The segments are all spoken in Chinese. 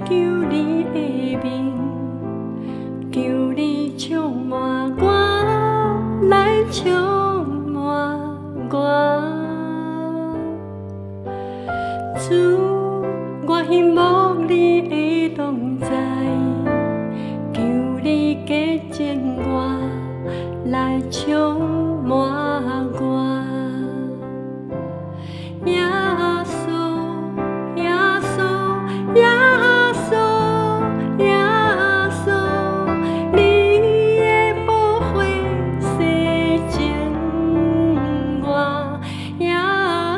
求你的面，求你充满我，来充满我。主，我希望你会同在，求你加增我，来充满我。耶稣，耶稣，耶稣，耶稣，你的宝血洗净我。耶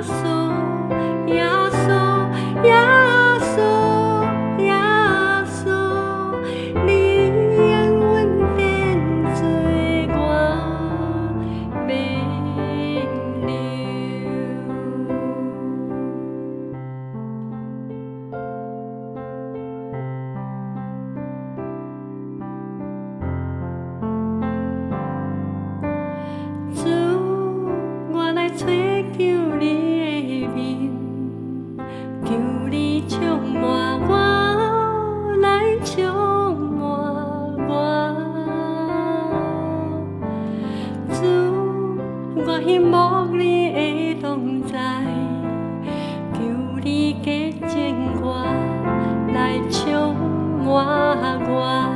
稣，耶稣，耶稣，耶稣，你让阮变做我免流。主，我来找求你的面，求你充满我，来充满我。主，我希望你会同在，求你加增我，来充满我。